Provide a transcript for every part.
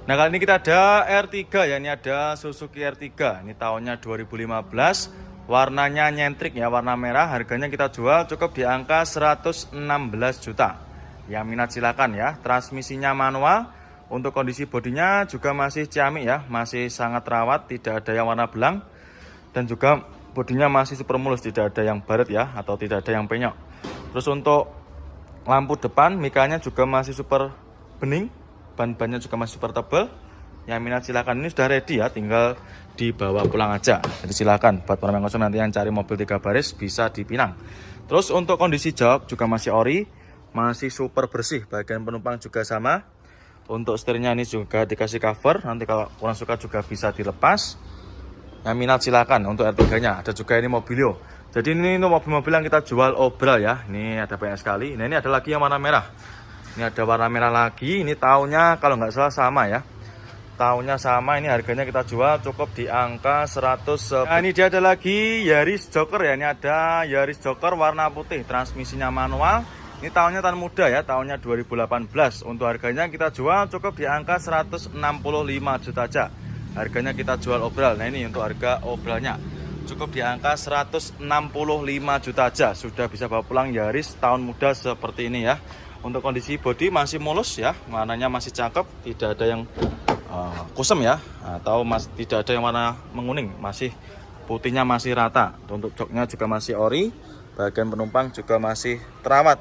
Nah, kali ini kita ada R3 ya, ini ada Suzuki R3. Ini tahunnya 2015, warnanya nyentrik ya, warna merah. Harganya kita jual cukup di angka 116 juta. Yang minat silakan ya. Transmisinya manual. Untuk kondisi bodinya juga masih ciamik ya, masih sangat rawat, tidak ada yang warna belang. Dan juga bodinya masih super mulus, tidak ada yang baret ya, atau tidak ada yang penyok. Terus untuk lampu depan, mikanya juga masih super bening. Ban-bannya juga masih super tebal. Yang minat silakan, ini sudah ready ya, tinggal dibawa pulang aja. Jadi silakan buat para konsumen nanti yang cari mobil 3 baris bisa dipinang. Terus untuk kondisi jok juga masih ori, masih super bersih. Bagian penumpang juga sama. Untuk setirnya ini juga dikasih cover, nanti kalau kurang suka juga bisa dilepas. Yang minat silakan. Untuk R3-nya ada juga ini Mobilio. Jadi ini mobil-mobil yang kita jual obral ya. Ini ada banyak sekali. Nah, ini ada lagi yang warna merah. Ini ada warna merah lagi. Ini tahunnya kalau nggak salah sama ya. Tahunnya sama. Ini harganya kita jual cukup di angka 100. Nah, ini dia ada lagi Yaris Joker ya. Ini ada Yaris Joker warna putih. Transmisinya manual. Ini tahunnya tahun muda ya. Tahunnya 2018. Untuk harganya kita jual cukup di angka 165 juta aja. Harganya kita jual obral. Nah, ini untuk harga obralnya cukup di angka 165 juta aja. Sudah bisa bawa pulang Yaris tahun muda seperti ini ya. Untuk kondisi bodi masih mulus ya, warnanya masih cakep, tidak ada yang kusem ya, atau tidak ada yang warna menguning, masih putihnya masih rata. Untuk joknya juga masih ori, bagian penumpang juga masih terawat.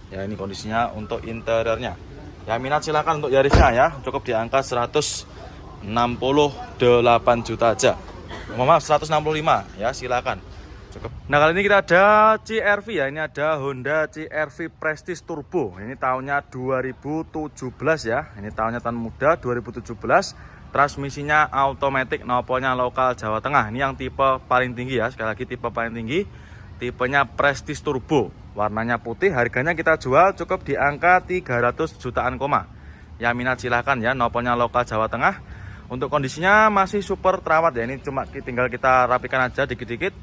Ya, ini kondisinya untuk interiornya. Ya, minat silakan untuk Yarisnya ya, cukup di angka 168 juta aja. Maaf, 165 ya, silakan. Cukup. Nah, kali ini kita ada CR-V ya. Ini ada Honda CR-V Prestige Turbo. Ini tahunnya 2017 ya. Ini tahunnya tahun muda 2017. Transmisinya automatic, nopolnya lokal Jawa Tengah. Ini yang tipe paling tinggi ya. Sekali lagi tipe paling tinggi. Tipenya Prestige Turbo. Warnanya putih. Harganya kita jual cukup di angka 300 jutaan koma. Yang minat silahkan ya. Nopolnya lokal Jawa Tengah. Untuk kondisinya masih super terawat ya. Ini cuma tinggal kita rapikan aja dikit-dikit.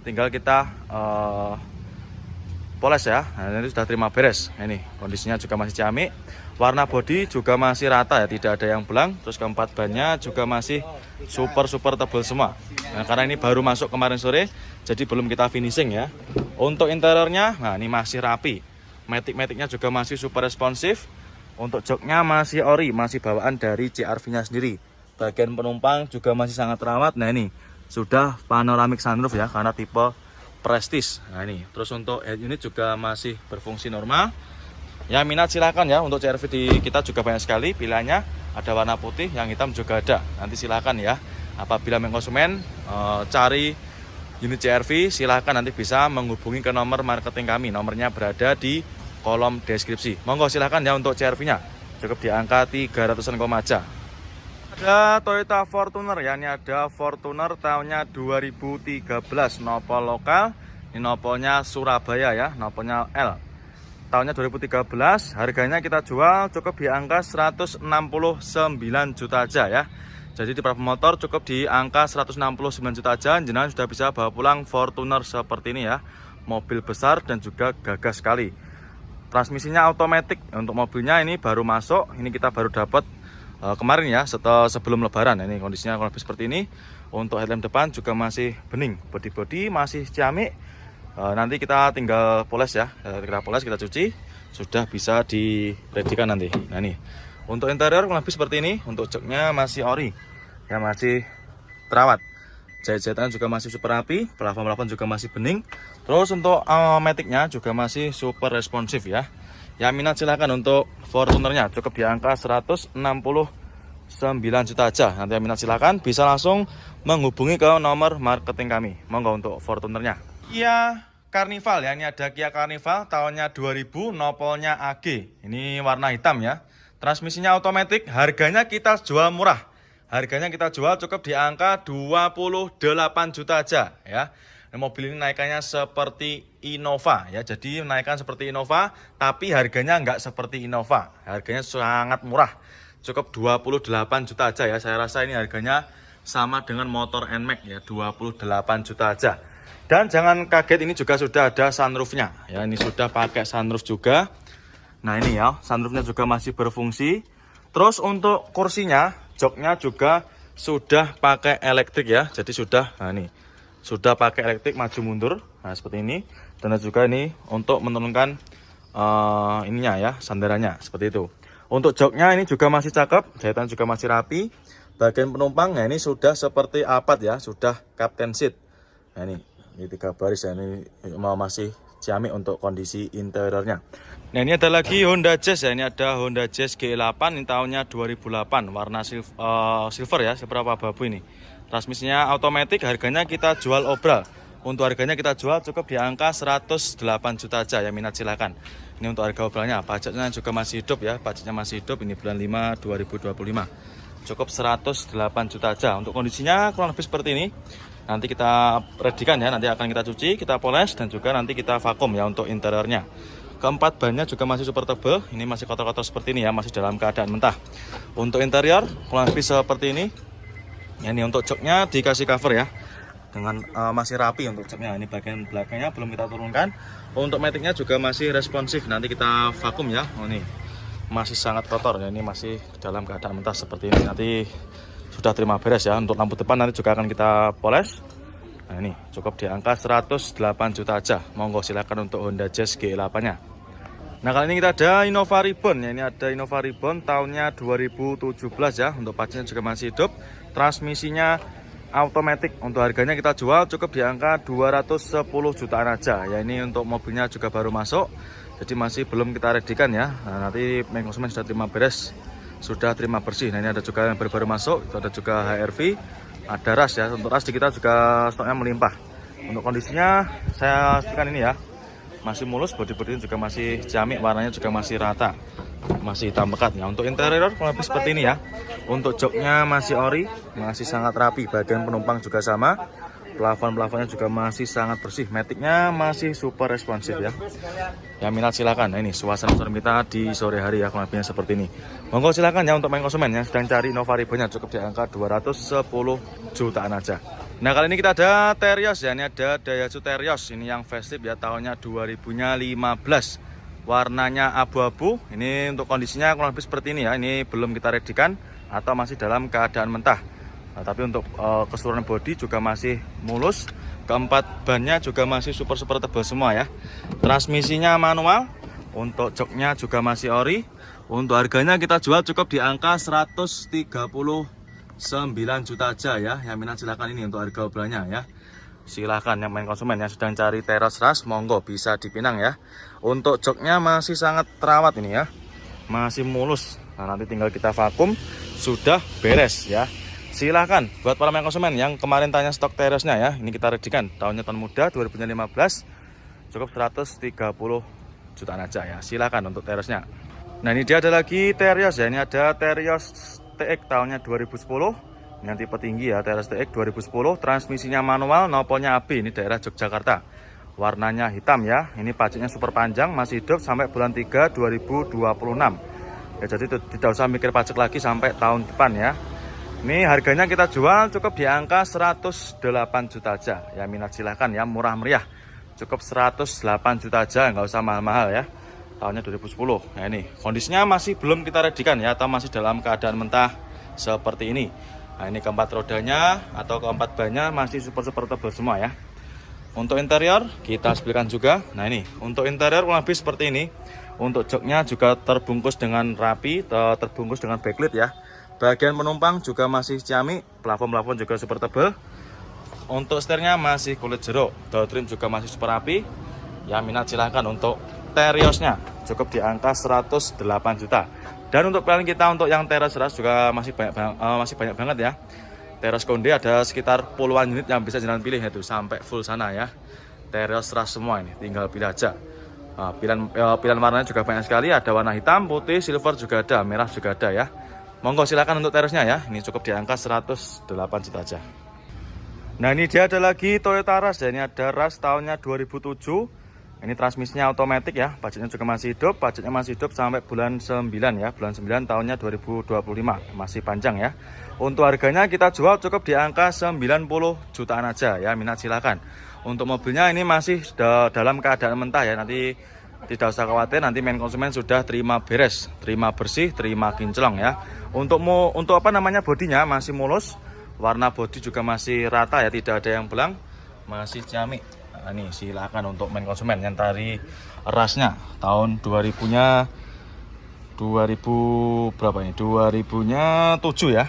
Tinggal kita poles ya. Nah, ini sudah terima beres. Nah, ini kondisinya juga masih ciamik. Warna bodi juga masih rata ya, tidak ada yang belang. Terus keempat bannya juga masih super tebal semua. Nah, karena ini baru masuk kemarin sore, jadi belum kita finishing ya. Untuk interiornya, nah ini masih rapi. Matic-maticnya juga masih super responsif. Untuk joknya masih ori, masih bawaan dari CR-V-nya sendiri. Bagian penumpang juga masih sangat terawat. Nah, ini sudah panoramic sunroof ya, karena tipe Prestige. Nah, ini terus untuk head unit juga masih berfungsi normal ya. Minat silakan ya. Untuk CR-V di kita juga banyak sekali pilihannya, ada warna putih, yang hitam juga ada. Nanti silakan ya, apabila konsumen cari unit CR-V, silakan nanti bisa menghubungi ke nomor marketing kami. Nomornya berada di kolom deskripsi. Monggo silakan ya. Untuk CR-V nya cukup di angka 300-an koma aja. Ada Toyota Fortuner ya, ini ada Fortuner tahunnya 2013, nopol lokal. Ini nopolnya Surabaya ya, nopolnya L. Tahunnya 2013, harganya kita jual cukup di angka 169 juta aja ya. Jadi di para pemotor cukup di angka 169 juta aja, jenengan sudah bisa bawa pulang Fortuner seperti ini ya. Mobil besar dan juga gagah sekali. Transmisinya automatic. Untuk mobilnya ini baru masuk, ini kita baru dapat kemarin ya, sebelum lebaran. Ini kondisinya kurang lebih seperti ini. Untuk headlamp depan juga masih bening, bodi-bodi masih ciamik. Nanti kita tinggal poles ya, kita poles, kita cuci, sudah bisa diredikan nanti. Nah, ini untuk interior kurang lebih seperti ini. Untuk joknya masih ori ya, masih terawat. Jahit-jahitannya juga masih super rapi, plafon juga masih bening. Terus untuk maticnya juga masih super responsif ya. Yang minat silahkan untuk Fortunernya cukup di angka 169 juta aja. Nanti yang minat silahkan bisa langsung menghubungi ke nomor marketing kami. Monggo untuk Fortunernya. Kia Carnival ya, ini ada Kia Carnival tahunnya 2000, nopolnya AG. Ini warna hitam ya. Transmisinya otomatis, harganya kita jual murah. Harganya kita jual cukup di angka 28 juta aja ya. Mobil ini naikannya seperti Innova ya, jadi naikkan seperti Innova, tapi harganya nggak seperti Innova. Harganya sangat murah, cukup 28 juta aja ya. Saya rasa ini harganya sama dengan motor NMAX ya, 28 juta aja. Dan jangan kaget, ini juga sudah ada sunroofnya ya. Ini sudah pakai sunroof juga. Nah, ini ya, sunroofnya juga masih berfungsi. Terus untuk kursinya, joknya juga sudah pakai elektrik ya. Jadi sudah, nah ini sudah pakai elektrik maju mundur. Nah seperti ini. Dan juga ini untuk menurunkan ininya ya, sandarannya seperti itu. Untuk joknya ini juga masih cakep, jahitan juga masih rapi. Bagian penumpang, nah ini sudah seperti apart ya, sudah captain seat. Nah ini 3 baris ya, ini masih ciamik untuk kondisi interiornya. Nah ini ada lagi Honda Jazz ya, ini ada Honda Jazz G8, ini tahunnya 2008, warna silver ya, silver abu-abu ini. Transmisinya otomatis, harganya kita jual obral. Untuk harganya kita jual cukup di angka 108 juta aja ya, minat silakan. Ini untuk harga obralnya, pajaknya juga masih hidup ya, pajaknya masih hidup, ini bulan 5 2025. Cukup 108 juta aja. Untuk kondisinya kurang lebih seperti ini. Nanti kita readykan ya, nanti akan kita cuci, kita poles, dan juga nanti kita vakum ya untuk interiornya. Keempat bannya juga masih super tebal, ini masih kotor-kotor seperti ini ya, masih dalam keadaan mentah. Untuk interior kurang lebih seperti ini. Ini untuk joknya dikasih cover ya, dengan masih rapi untuk joknya. Ini bagian belakangnya belum kita turunkan. Untuk maticnya juga masih responsif, nanti kita vakum ya. Oh, ini masih sangat kotor ya, ini masih dalam keadaan mentah seperti ini. Nanti sudah terima beres ya. Untuk lampu depan nanti juga akan kita poles. Nah ini cukup di angka 108 juta aja. Monggo silakan untuk Honda Jazz G8 nya. Nah kali ini kita ada Innova Reborn ya, ini ada Innova Reborn tahunnya 2017 ya. Untuk pajaknya juga masih hidup, transmisinya automatic. Untuk harganya kita jual cukup di angka 210 jutaan aja ya. Ini untuk mobilnya juga baru masuk, jadi masih belum kita readykan ya. Nah, nanti main konsumen sudah terima beres, sudah terima bersih. Nah ini ada juga yang baru masuk, itu ada juga HRV, ada ras ya. Untuk ras di kita juga stoknya melimpah. Untuk kondisinya saya pastikan ini ya, masih mulus, bodi-bodinya juga masih ciamik, warnanya juga masih rata, masih hitam pekat ya. Untuk interior kurang lebih seperti ini ya. Untuk joknya masih ori, masih sangat rapi. Bagian penumpang juga sama, plafon-plafonnya juga masih sangat bersih. Maticnya masih super responsif ya. Ya minat silakan. Nah, ini suasana showroom kita di sore hari ya, kurang lebihnya seperti ini. Monggo silakan ya untuk main konsumen yang sedang cari Innova Reborn cukup di angka 210 jutaan aja. Nah kali ini kita ada Terios ya, ini ada Daihatsu Terios, ini yang facelift ya, tahunnya 2015, warnanya abu-abu. Ini untuk kondisinya kurang lebih seperti ini ya, ini belum kita readykan atau masih dalam keadaan mentah. Nah, tapi untuk keseluruhan bodi juga masih mulus, keempat bannya juga masih super tebal semua ya. Transmisinya manual, untuk joknya juga masih ori. Untuk harganya kita jual cukup di angka 139 juta aja ya. Yang minat silakan ini untuk harga obrolnya ya. Silakan yang main konsumen yang sedang cari Terios ras, monggo bisa dipinang ya. Untuk joknya masih sangat terawat ini ya, masih mulus. Nah nanti tinggal kita vakum, sudah beres ya. Silahkan buat para main konsumen yang kemarin tanya stok Teriosnya ya, ini kita readykan tahunnya tahun muda 2015, cukup 130 jutaan aja ya. Silahkan untuk Teriosnya. Nah ini dia ada lagi Terios ya, ini ada Terios TX tahunnya 2010, yang tipe tinggi ya, Terios TX 2010, transmisinya manual, nopolnya AB, ini daerah Yogyakarta, warnanya hitam ya. Ini pajaknya super panjang, masih hidup sampai bulan 3 2026 ya, jadi tidak usah mikir pajak lagi sampai tahun depan ya. Ini harganya kita jual cukup di angka 108 juta aja ya, minat silahkan ya, murah meriah, cukup 108 juta aja, nggak usah mahal-mahal ya. Tahunnya 2010. Nah ini kondisinya masih belum kita readykan ya, atau masih dalam keadaan mentah seperti ini. Nah ini keempat rodanya atau keempat bannya masih super tebal semua ya. Untuk interior kita sebutkan juga. Nah ini untuk interior kurang lebih seperti ini. Untuk joknya juga terbungkus dengan rapi, terbungkus dengan backlit ya. Bagian penumpang juga masih ciamik, plafon juga super tebal. Untuk setirnya masih kulit jeruk, door trim juga masih super rapi. Ya minat silahkan untuk Teriosnya cukup di angka 108 juta. Dan untuk plan kita untuk yang Terios ras juga masih banyak banget ya. Terios Konde ada sekitar puluhan unit yang bisa jenengan pilih, itu sampai full sana ya. Terios ras semua ini, tinggal pilih aja. Pilihan warnanya juga banyak sekali, ada warna hitam, putih, silver juga ada, merah juga ada ya. Monggo silakan untuk Teriosnya ya, ini cukup di angka 108 juta aja. Nah ini dia ada lagi Toyota Rush ya, ini ada Rush tahunnya 2007. Ini transmisinya otomatis ya, pajaknya juga masih hidup, pajaknya masih hidup sampai bulan 9 ya, bulan 9 tahunnya 2025, masih panjang ya. Untuk harganya kita jual cukup di angka 90 jutaan aja ya, minat silakan. Untuk mobilnya ini masih dalam keadaan mentah ya, nanti tidak usah khawatir, nanti main konsumen sudah terima beres, terima bersih, terima kinclong ya. Untuk apa namanya, bodinya masih mulus, warna bodi juga masih rata ya, tidak ada yang belang, masih ciamik. Nah, ini silakan untuk main konsumen yang tadi rasnya tahun 2000-nya 2000 berapa ini? 2000-nya 7 ya.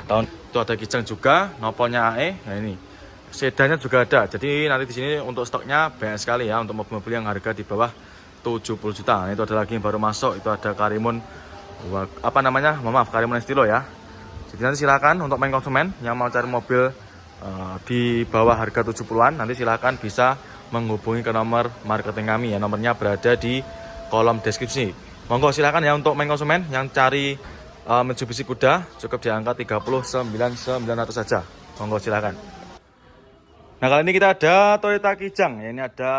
Tahun itu ada kijang juga, nopolnya AE. Nah ini sedannya juga ada. Jadi nanti di sini untuk stoknya banyak sekali ya, untuk mobil-mobil yang harga di bawah 70 juta. Nah, itu ada lagi yang baru masuk, itu ada Karimun apa namanya? Maaf, Karimun Estilo ya. Jadi nanti silakan untuk main konsumen yang mau cari mobil di bawah harga 70-an, nanti silakan bisa menghubungi ke nomor marketing kami ya. Nomornya berada di kolom deskripsi. Monggo silakan ya untuk main konsumen yang cari Mitsubishi Kuda, cukup di angka 39.900 saja. Monggo silakan. Nah, kali ini kita ada Toyota Kijang. Ya, ini ada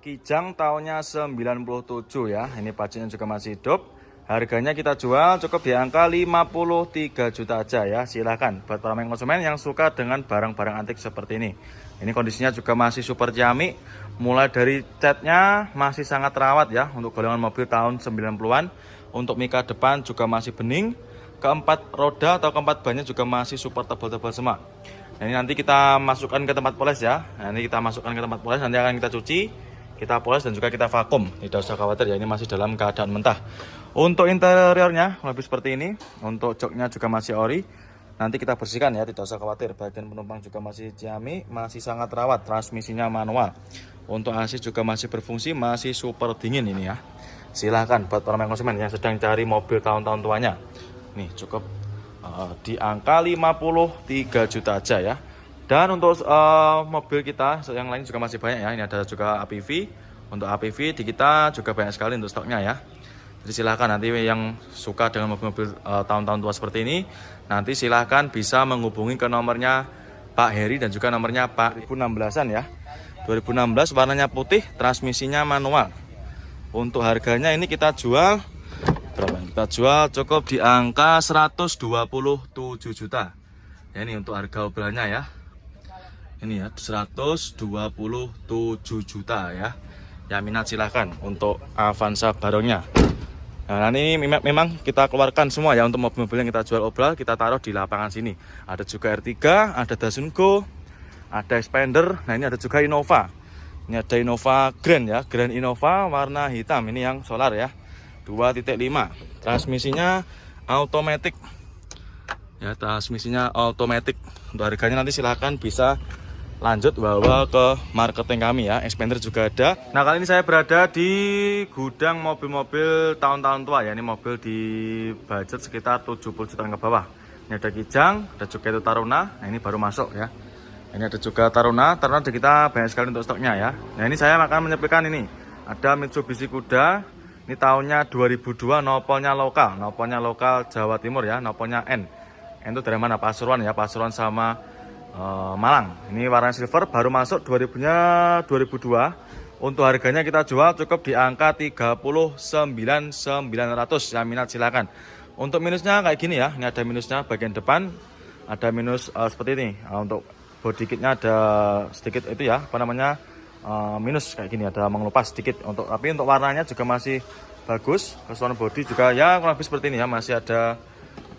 Kijang tahunnya 97 ya. Ini pajaknya juga masih hidup. Harganya kita jual cukup di angka 53 juta aja ya. Silakan buat para main konsumen yang suka dengan barang-barang antik seperti ini. Ini kondisinya juga masih super ciamik. Mulai dari catnya masih sangat terawat ya, untuk golongan mobil tahun 90-an. Untuk mika depan juga masih bening. Keempat roda atau keempat bannya juga masih super tebal-tebal semua. Nah, ini nanti kita masukkan ke tempat poles ya. Nah, ini kita masukkan ke tempat poles, nanti akan kita cuci, kita poles dan juga kita vakum. Tidak usah khawatir ya, ini masih dalam keadaan mentah. Untuk interiornya lebih seperti ini. Untuk joknya juga masih ori. Nanti kita bersihkan ya, tidak usah khawatir. Bagian penumpang juga masih ciamik, masih sangat rawat. Transmisinya manual. Untuk AC juga masih berfungsi, masih super dingin ini ya. Silahkan buat para konsumen yang sedang cari mobil tahun-tahun tuanya. Nih cukup di angka 53 juta aja ya. Dan untuk mobil kita yang lain juga masih banyak ya. Ini ada juga APV. Untuk APV di kita juga banyak sekali untuk stoknya ya. Jadi silahkan nanti yang suka dengan mobil-mobil tahun-tahun tua seperti ini, nanti silahkan bisa menghubungi ke nomornya Pak Heri dan juga nomornya Pak 2016-an ya. 2016 warnanya putih, transmisinya manual. Untuk harganya ini kita jual berapa? Kita jual cukup di angka 127 juta. Ya, ini untuk harga obrolannya ya. Ini ya 127 juta ya. Ya minat silahkan untuk Avanza barunya. Nah, ini memang kita keluarkan semua ya untuk mobil-mobil yang kita jual obral, kita taruh di lapangan sini. Ada juga R3, ada Datsun Go, ada Expander. Nah, ini ada juga Innova. Ini ada Innova Grand ya, Grand Innova warna hitam, ini yang solar ya. 2.5. Transmisinya automatic. Ya, transmisinya automatic. Untuk harganya nanti silahkan bisa lanjut bawa ke marketing kami ya. Expander juga ada. Nah, kali ini saya berada di gudang mobil-mobil tahun-tahun tua ya. Ini mobil di budget sekitar 70 jutaan ke bawah. Ini ada Kijang, ada juga itu Taruna. Nah, ini baru masuk ya. Ini ada juga Taruna di kita banyak sekali untuk stoknya ya. Nah, ini saya akan menyepikan ini. Ada Mitsubishi Kuda. Ini tahunnya 2002, nopolnya lokal Jawa Timur ya, nopolnya N. N itu dari mana? Pasuruan ya, Pasuruan sama Malang. Ini warna silver, baru masuk 2002. Untuk harganya kita jual cukup di angka 39.900. Ya minat silakan. Untuk minusnya kayak gini ya. Ini ada minusnya bagian depan, ada minus seperti ini. Untuk body kitnya ada sedikit itu ya, apa namanya, minus kayak gini, ada mengelupas sedikit. Tapi untuk warnanya juga masih bagus. Keseluruhan body juga ya kurang lebih seperti ini ya, masih ada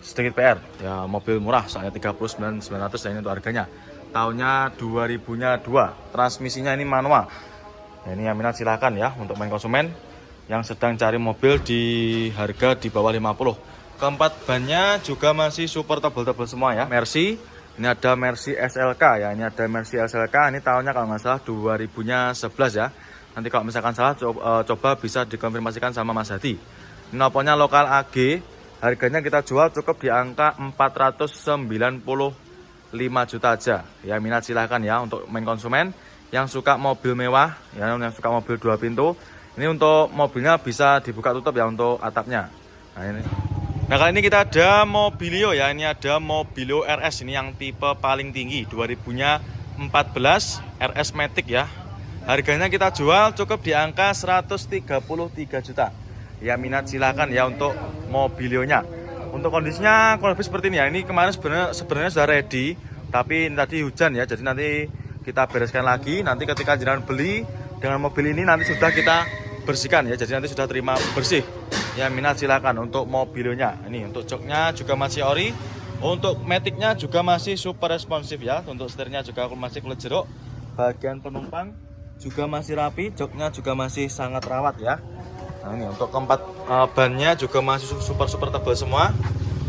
sedikit PR ya. Mobil murah soalnya 39.900 dan ini untuk harganya tahunnya 2002. Transmisinya ini manual. Nah, ini yang minat silahkan ya untuk main konsumen yang sedang cari mobil di harga di bawah 50. Keempat bannya juga masih super tebal-tebal semua ya. Mercy, ini ada Mercy SLK ya. Ini ada Mercy SLK, ini tahunnya kalau nggak salah 2011 ya. Nanti kalau misalkan salah coba bisa dikonfirmasikan sama Mas Hadi. Ini nopolnya lokal AG. Harganya kita jual cukup di angka 495 juta aja. Ya minat silahkan ya untuk main konsumen yang suka mobil mewah, ya, yang suka mobil 2 pintu. Ini untuk mobilnya bisa dibuka tutup ya untuk atapnya. Nah ini. Nah kali ini kita ada Mobilio ya. Ini ada Mobilio RS, ini yang tipe paling tinggi 2000-nya 14 RS Matic ya. Harganya kita jual cukup di angka 133 juta. Ya minat silakan ya untuk Mobilionya. Untuk kondisinya kurang lebih seperti ini ya. Ini kemarin sebenarnya sudah ready, tapi tadi hujan ya. Jadi nanti kita bereskan lagi. Nanti ketika jenengan beli dengan mobil ini nanti sudah kita bersihkan ya, jadi nanti sudah terima bersih. Yang minat silakan. Untuk mobilnya ini, untuk joknya juga masih ori, untuk maticnya juga masih super responsif ya, untuk setirnya juga masih kulit jeruk, bagian penumpang juga masih rapi, joknya juga masih sangat rawat ya. Nah ini untuk keempat bannya juga masih super tebal semua.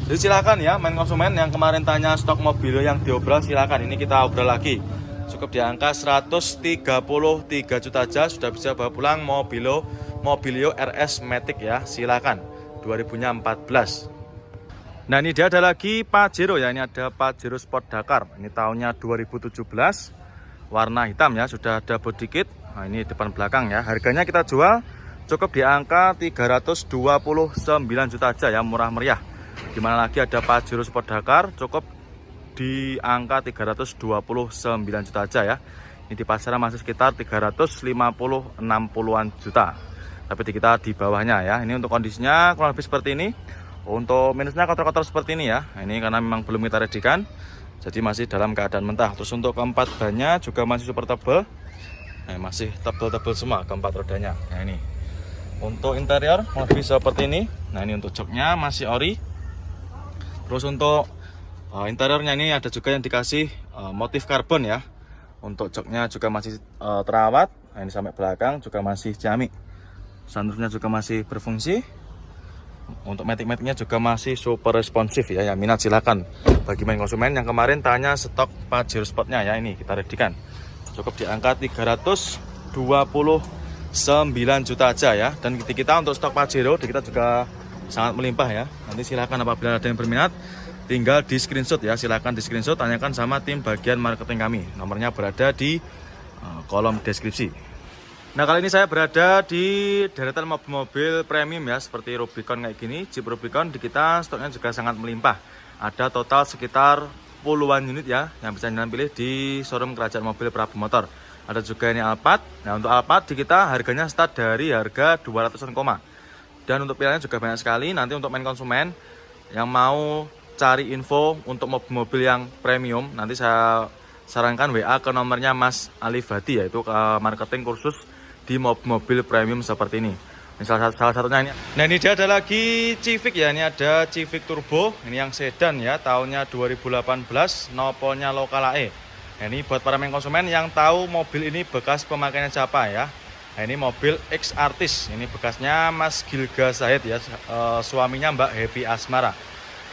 Jadi silakan ya main konsumen yang kemarin tanya stok Mobilio yang diobral, silakan ini kita obral lagi. Cukup di angka 133 juta aja sudah bisa bawa pulang Mobilio RS Matic ya, silakan 2014. Nah ini dia ada lagi Pajero ya, ini ada Pajero Sport Dakar, ini tahunnya 2017, warna hitam ya, sudah ada body kit. Nah ini depan belakang ya, harganya kita jual cukup di angka 329 juta aja ya, murah meriah. Dimana lagi ada Pajero Sport Dakar cukup di angka 329 juta aja ya. Ini di pasaran masih sekitar 350-60an juta, tapi di kita di bawahnya ya. Ini untuk kondisinya kurang lebih seperti ini. Untuk minusnya kotor-kotor seperti ini ya. Ini karena memang belum kita redikan, jadi masih dalam keadaan mentah. Terus untuk keempat bannya juga masih super tebal, masih tebal-tebal semua keempat rodanya. Nah ini untuk interior lebih seperti ini. Nah ini untuk joknya masih ori. Terus untuk interiornya ini ada juga yang dikasih motif karbon ya. Untuk joknya juga masih terawat. Nah ini sampai belakang juga masih ciamik. Sunroofnya juga masih berfungsi. Untuk matic-maticnya juga masih super responsif ya. Yang minat silakan. Bagi main konsumen yang kemarin tanya stok Pajero Sportnya ya, ini kita redikan. Cukup di angka 329 juta aja ya. Dan di kita untuk stok Pajero di kita juga sangat melimpah ya. Nanti silakan apabila ada yang berminat tinggal di screenshot ya, silakan di screenshot, tanyakan sama tim bagian marketing kami. Nomornya berada di kolom deskripsi. Nah kali ini saya berada di deretan mobil-mobil premium ya, seperti Rubicon kayak gini. Jeep Rubicon di kita stoknya juga sangat melimpah. Ada total sekitar puluhan unit ya yang bisa kalian pilih di showroom Kerajaan Mobil Prabu Motor. Ada juga ini Alphard. Nah untuk Alphard di kita harganya start dari harga 200-an koma. Dan untuk pilihannya juga banyak sekali. Nanti untuk main konsumen yang mau cari info untuk mobil-mobil yang premium, nanti saya sarankan WA ke nomornya Mas Ali Fadi, yaitu marketing kursus di mobil-mobil premium seperti ini. Ini salah satunya ini. Nah ini dia ada lagi Civic ya, ini ada Civic Turbo, ini yang sedan ya, tahunnya 2018, nopolnya lokal AE. Nah, ini buat para main konsumen yang tahu mobil ini bekas pemakaiannya siapa ya. Nah ini mobil X Artis, ini bekasnya Mas Gilga Zahid ya, suaminya Mbak Happy Asmara.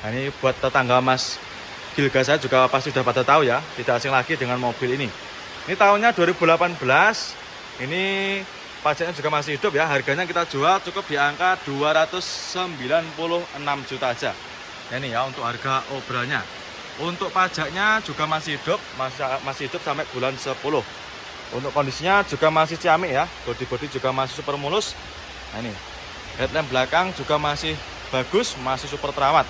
Nah ini buat tetangga Mas Gilga Zahid juga pasti sudah pada tahu ya, tidak asing lagi dengan mobil ini. Ini tahunnya 2018, ini pajaknya juga masih hidup ya, harganya kita jual cukup di angka 296 juta aja. Nah ini ya untuk harga obralnya. Untuk pajaknya juga masih hidup, masih hidup sampai bulan 10. Untuk kondisinya juga masih ciamik ya, bodi-bodi juga masih super mulus. Nah ini headlamp belakang juga masih bagus, masih super terawat.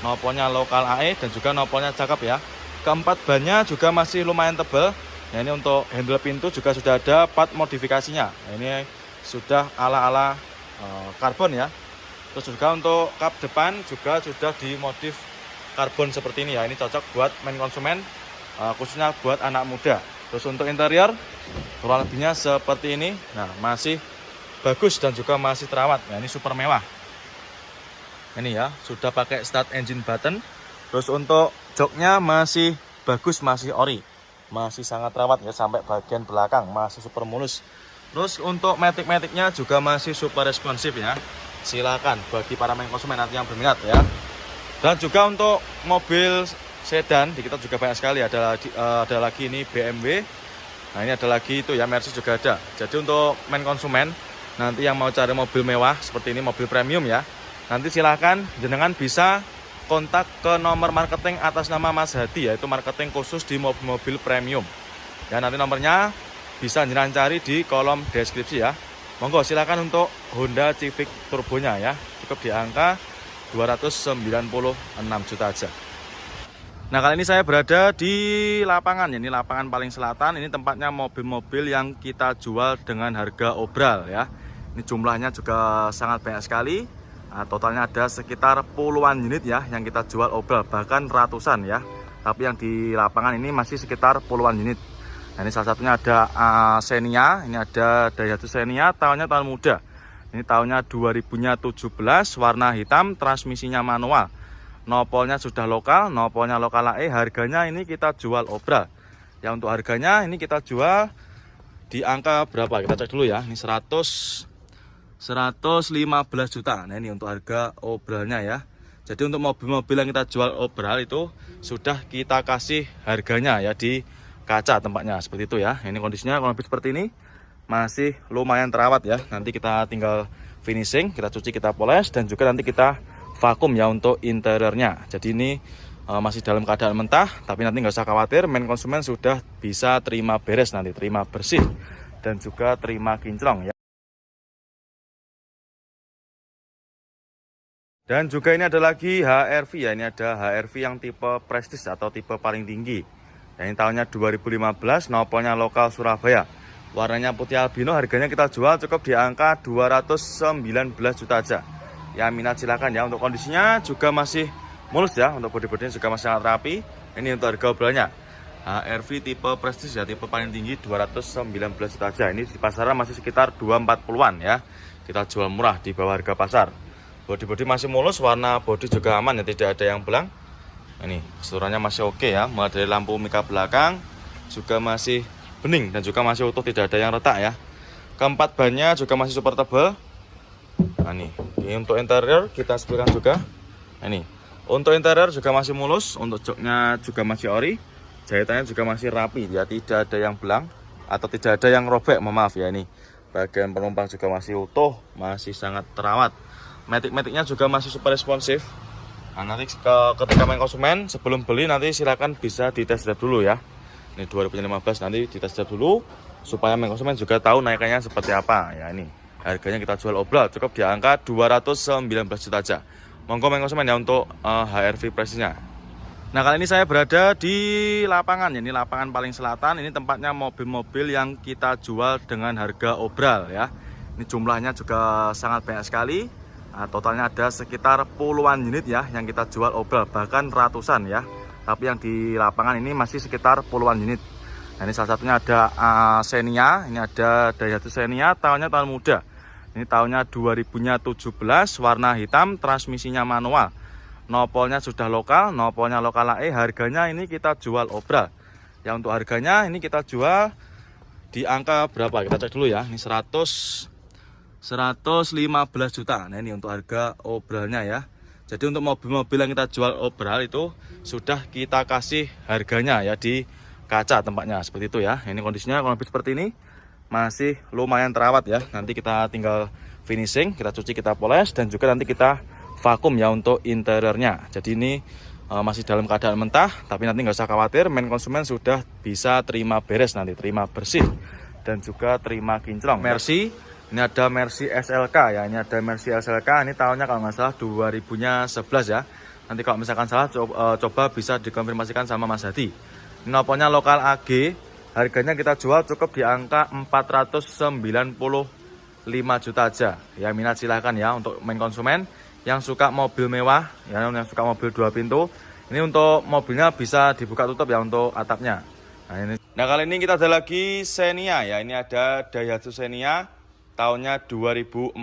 Nopolnya lokal AE dan juga nopolnya cakep ya. Keempat bannya juga masih lumayan tebal. Nah ini untuk handle pintu juga sudah ada part modifikasinya. Nah, ini sudah ala-ala karbon ya. Terus juga untuk kap depan juga sudah dimodif karbon seperti ini ya. Ini cocok buat main konsumen, khususnya buat anak muda. Terus untuk interior kurang lebihnya seperti ini. Nah masih bagus dan juga masih terawat. Nah ini super mewah. Ini ya sudah pakai start engine button. Terus untuk joknya masih bagus, masih ori, masih sangat terawat ya, sampai bagian belakang masih super mulus. Terus untuk matic-maticnya juga masih super responsif ya. Silakan bagi para main konsumen nanti yang berminat ya. Dan juga untuk mobil sedan di kita juga banyak sekali, ada lagi ini BMW. Nah ini ada lagi itu ya, Mercy juga ada. Jadi untuk main konsumen nanti yang mau cari mobil mewah seperti ini, mobil premium ya, nanti silahkan jenengan bisa kontak ke nomor marketing atas nama Mas Hadi, yaitu marketing khusus di mobil-mobil premium ya. Nanti nomornya bisa jenengan cari di kolom deskripsi ya. Monggo silakan untuk Honda Civic Turbonya ya, cukup di angka 296 juta aja. Nah kali ini saya berada di lapangan ya, ini lapangan paling selatan. Ini tempatnya mobil-mobil yang kita jual dengan harga obral ya. Ini jumlahnya juga sangat banyak sekali. Nah, totalnya ada sekitar puluhan unit ya yang kita jual obral, bahkan ratusan ya. Tapi yang di lapangan ini masih sekitar puluhan unit. Nah, ini salah satunya ada Xenia, ini ada Daihatsu Xenia, tahunnya tahun muda. Ini tahunnya 2017, warna hitam, transmisinya manual. Nopolnya sudah lokal, nopolnya lokal AE, harganya ini kita jual obral. Ya, untuk harganya ini kita jual di angka berapa? Kita cek dulu ya. Ini 115 juta. Nah, ini untuk harga obralnya ya. Jadi untuk mobil-mobil yang kita jual obral itu sudah kita kasih harganya ya di kaca tempatnya seperti itu ya. Ini kondisinya kurang lebih seperti ini. Masih lumayan terawat ya. Nanti kita tinggal finishing, kita cuci, kita poles, dan juga nanti kita vakum ya untuk interiornya. Jadi ini masih dalam keadaan mentah, tapi nanti nggak usah khawatir, main konsumen sudah bisa terima beres nanti, terima bersih dan juga terima kinclong ya. Dan juga ini ada lagi HR-V ya, ini ada HR-V yang tipe Prestige atau tipe paling tinggi. Ya, ini tahunnya 2015, nopolnya lokal Surabaya. Warnanya putih albino, harganya kita jual cukup di angka 219 juta aja. Ya, minat silakan ya. Untuk kondisinya juga masih mulus ya, untuk bodi-bodinya juga masih sangat rapi. Ini untuk harga obrolannya. HR-V tipe Prestige ya, tipe paling tinggi 219 juta aja. Ini di pasaran masih sekitar 240-an ya. Kita jual murah di bawah harga pasar. Bodi-bodi masih mulus, warna bodi juga aman ya, tidak ada yang belang. Ini keseluruhannya masih oke ya, mulai dari lampu mika belakang juga masih bening dan juga masih utuh, tidak ada yang retak ya. Keempat bannya juga masih super tebal. Nah, ini untuk interior kita sebutkan juga. Nah, ini untuk interior juga masih mulus, untuk joknya juga masih ori, jahitannya juga masih rapi ya, tidak ada yang belang atau tidak ada yang robek, maaf ya. Ini bagian penumpang juga masih utuh, masih sangat terawat. Matic-maticnya juga masih super responsif. Nah, nanti ketika main konsumen sebelum beli nanti silakan bisa dites drive dulu ya. Ini 2015 nanti dites drive dulu supaya main konsumen juga tahu naikannya seperti apa ya. Ini harganya kita jual obral cukup di angka 219 juta aja. Monggo main konsumen ya untuk HR-V Prestige-nya. Nah, kali ini saya berada di lapangan ya, ini lapangan paling selatan. Ini tempatnya mobil-mobil yang kita jual dengan harga obral ya. Ini jumlahnya juga sangat banyak sekali. Nah, totalnya ada sekitar puluhan unit ya yang kita jual obral, bahkan ratusan ya. Tapi yang di lapangan ini masih sekitar puluhan unit. Nah, ini salah satunya ada Xenia, ini ada Daihatsu Xenia, tahunnya tahun muda. Ini tahunnya 2017, warna hitam, transmisinya manual. Nopolnya sudah lokal, nopolnya lokal AE, harganya ini kita jual obral. Ya, untuk harganya ini kita jual di angka berapa? Kita cek dulu ya. Ini 115 juta. Nah, ini untuk harga obralnya ya. Jadi untuk mobil-mobil yang kita jual obral itu sudah kita kasih harganya ya di kaca tempatnya seperti itu ya. Ini kondisinya kurang lebih seperti ini. Masih lumayan terawat ya. Nanti kita tinggal finishing, kita cuci, kita poles, dan juga nanti kita vakum ya untuk interiornya. Jadi ini masih dalam keadaan mentah, tapi nanti nggak usah khawatir, main konsumen sudah bisa terima beres nanti, terima bersih dan juga terima kinclong. Mercy. Ini ada Mercy SLK ya, ini ada Mercy SLK, ini tahunnya kalau nggak salah 2011 ya. Nanti kalau misalkan salah coba bisa dikonfirmasikan sama Mas Hadi. Ini nopolnya lokal AG, harganya kita jual cukup di angka 495 juta aja. Ya, minat silahkan ya untuk main konsumen yang suka mobil mewah, ya, yang suka mobil 2 pintu. Ini untuk mobilnya bisa dibuka tutup ya untuk atapnya. Nah, kali ini kita ada lagi Xenia ya, ini ada Daihatsu Xenia. Tahunnya 2014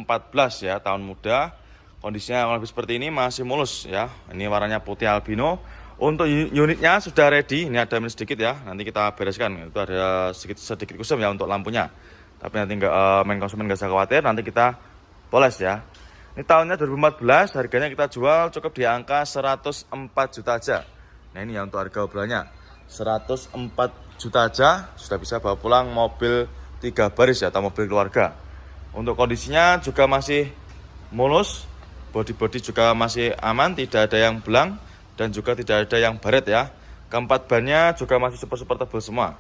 ya, tahun muda. Kondisinya lebih seperti ini, masih mulus ya. Ini warnanya putih albino. Untuk unitnya sudah ready. Ini ada minus sedikit ya, nanti kita bereskan. Itu ada sedikit kusam ya untuk lampunya. Tapi nanti main konsumen nggak usah khawatir, nanti kita poles ya. Ini tahunnya 2014, harganya kita jual cukup di angka 104 juta aja. Nah, ini ya untuk harga obrolannya 104 juta aja, sudah bisa bawa pulang mobil 3 baris ya, atau mobil keluarga. Untuk kondisinya juga masih mulus, bodi-bodi juga masih aman, tidak ada yang belang dan juga tidak ada yang baret ya. Keempat bannya juga masih super tebal semua.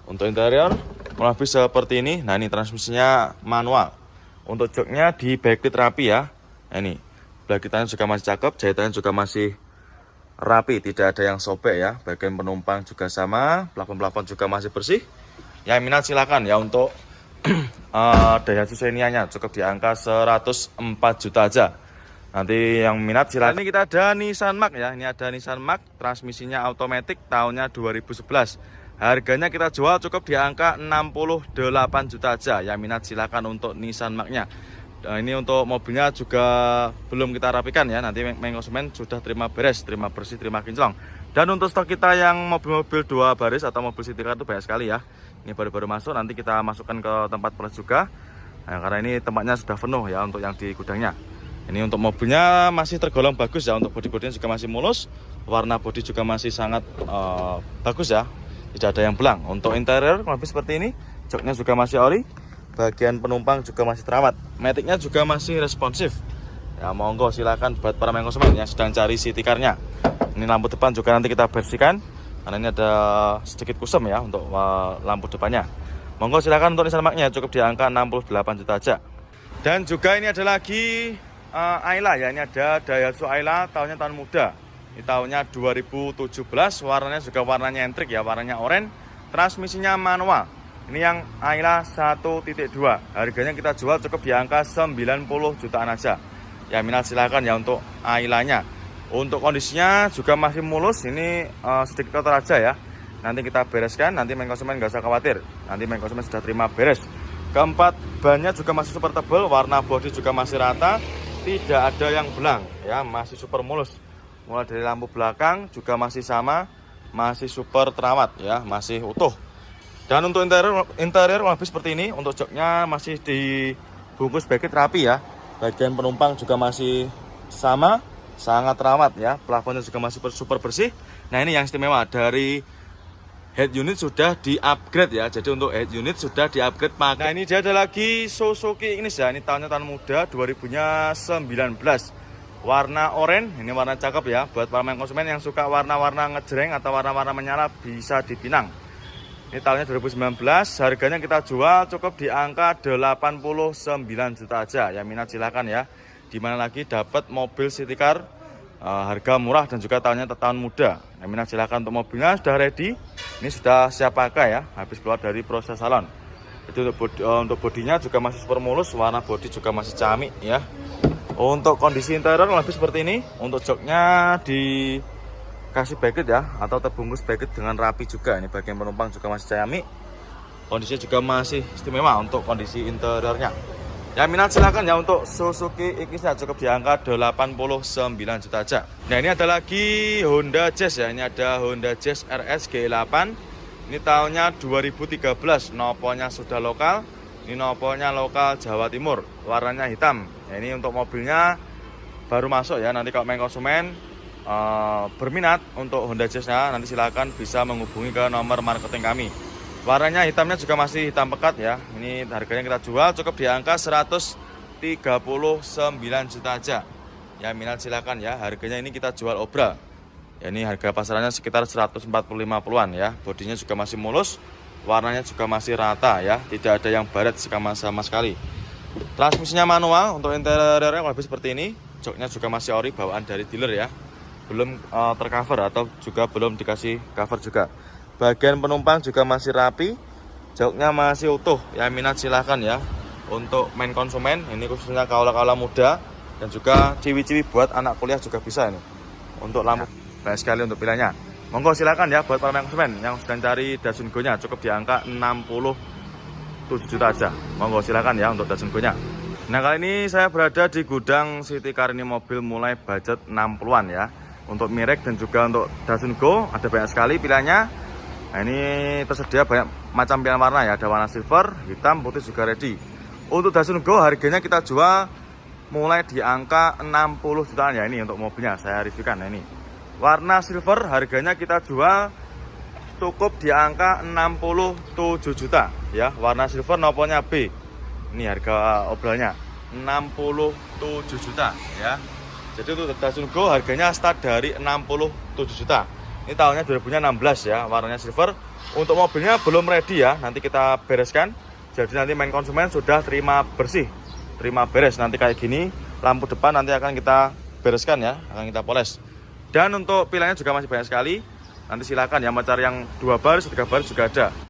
Untuk interior kurang lebih seperti ini. Nah, ini transmisinya manual. Untuk joknya di backlit rapi ya. Nah, ini belakangnya juga masih cakep, jahitannya juga masih rapi, tidak ada yang sobek ya. Bagian penumpang juga sama, plafon-plafon juga masih bersih. Yang minat silakan ya untuk Daihatsu Xenia-nya cukup di angka 104 juta aja. Nanti yang minat silakan. Ini kita ada Nissan Mark ya. Ini ada Nissan Mark, transmisinya automatic, tahunnya 2011. Harganya kita jual cukup di angka 68 juta aja. Yang minat silakan untuk Nissan Mark-nya. Nah, ini untuk mobilnya juga belum kita rapikan ya. Nanti main konsumen sudah terima beres, terima bersih, terima kinclong. Dan untuk stok kita yang mobil-mobil 2 baris atau mobil city car itu banyak sekali ya. Ini baru-baru masuk, nanti kita masukkan ke tempat plus juga. Nah, karena ini tempatnya sudah penuh ya untuk yang di gudangnya. Ini untuk mobilnya masih tergolong bagus ya, untuk bodi-bodinya juga masih mulus, warna bodi juga masih sangat bagus ya, tidak ada yang belang. Untuk interior lebih seperti ini, joknya juga masih ori, bagian penumpang juga masih terawat, maticnya juga masih responsif. Ya monggo silakan buat para konsumen yang sedang cari city car-nya. Ini lampu depan juga nanti kita bersihkan, karena ini ada sedikit kusam ya untuk lampu depannya. Monggo silakan untuk Nissan Mark-nya cukup di angka 68 juta aja. Dan juga ini ada lagi Ayla ya, ini ada Daihatsu Ayla, tahunnya tahun muda. Ini tahunnya 2017, warnanya juga warnanya entrik ya, warnanya oranye. Transmisinya manual. Ini yang Ayla 1.2. Harganya kita jual cukup di angka 90 jutaan aja. Ya minat silakan ya untuk Ayla-nya. Untuk kondisinya juga masih mulus, ini sedikit kotor aja ya. Nanti kita bereskan, nanti main konsumen nggak usah khawatir. Nanti main konsumen sudah terima beres. Keempat bannya juga masih super tebal, warna bodi juga masih rata. Tidak ada yang belang ya, masih super mulus. Mulai dari lampu belakang juga masih sama, masih super terawat ya, masih utuh. Dan untuk interior lebih seperti ini. Untuk joknya masih dibungkus baget rapi ya. Bagian penumpang juga masih sama, sangat terawat ya. Plafonnya juga masih super bersih. Nah ini yang istimewa, dari head unit sudah di-upgrade ya. Jadi untuk head unit sudah di-upgrade. Nah ini dia ada lagi Suzuki Ignis ya. Ini tahunnya tahun muda, 2019. Warna oranye, ini warna cakep ya. Buat para konsumen yang suka warna-warna ngejreng atau warna-warna menyala, bisa dipinang. Ini tahunnya 2019, harganya kita jual cukup di angka 89 juta aja. Yang minat silakan ya. Dimana lagi dapat mobil city car harga murah dan juga tahun muda. Yang minat silakan untuk mobilnya sudah ready. Ini sudah siap pakai ya, habis keluar dari proses salon. Itu untuk bodinya juga masih super mulus, warna bodi juga masih ciamik ya. Untuk kondisi interior lebih seperti ini. Untuk joknya dikasih baget ya, atau terbungkus baget dengan rapi juga. Ini bagian penumpang juga masih ciamik. Kondisinya juga masih istimewa untuk kondisi interiornya. Yang minat silakan ya untuk Suzuki Ignis cukup di angka 89 juta aja. Nah ini ada lagi Honda Jazz ya. Ini ada Honda Jazz RS G8. Ini tahunnya 2013. Noponya sudah lokal. Ini noponya lokal Jawa Timur. Warnanya hitam. Nah, ini untuk mobilnya baru masuk ya. Nanti kalau main konsumen berminat untuk Honda Jazz-nya, nanti silakan bisa menghubungi ke nomor marketing kami. Warnanya hitamnya juga masih hitam pekat ya. Ini harganya kita jual cukup di angka 139 juta aja. Ya minat silakan ya. Harganya ini kita jual obral. Ya ini harga pasarannya sekitar 145-an ya. Bodinya juga masih mulus. Warnanya juga masih rata ya. Tidak ada yang baret sama sekali. Transmisinya manual. Untuk interiornya lebih seperti ini. Joknya juga masih ori, bawaan dari dealer ya. Belum tercover atau juga belum dikasih cover juga. Bagian penumpang juga masih rapi, joknya masih utuh. Yang minat silahkan ya. Untuk main konsumen, ini khususnya kaula-kaula muda dan juga ciwi-ciwi buat anak kuliah juga bisa ini. Untuk lampu banyak sekali untuk pilihannya. Monggo silakan ya buat para main konsumen yang sedang cari Datsun Go-nya cukup di angka 67 juta aja. Monggo silakan ya untuk Datsun Go-nya. Nah kali ini saya berada di gudang city car, ini mobil mulai budget 60-an ya. Untuk Mirek dan juga untuk Datsun Go ada banyak sekali pilihannya. Nah ini tersedia banyak macam pilihan warna ya. Ada warna silver, hitam, putih juga ready. Untuk Datsun Go harganya kita jual mulai di angka 60 jutaan ya. Ini untuk mobilnya saya reviewkan. Nah ini warna silver harganya kita jual cukup di angka 67 juta ya. Warna silver noponya B. Ini harga obrolnya 67 juta ya. Jadi untuk Datsun Go harganya start dari 67 juta. Ini tahunnya 2016 ya, warnanya silver. Untuk mobilnya belum ready ya, nanti kita bereskan. Jadi nanti main konsumen sudah terima bersih, terima beres. Nanti kayak gini, lampu depan nanti akan kita bereskan ya, akan kita poles. Dan untuk pilihannya juga masih banyak sekali. Nanti silakan ya mau cari yang 2 baris, 3 baris juga ada.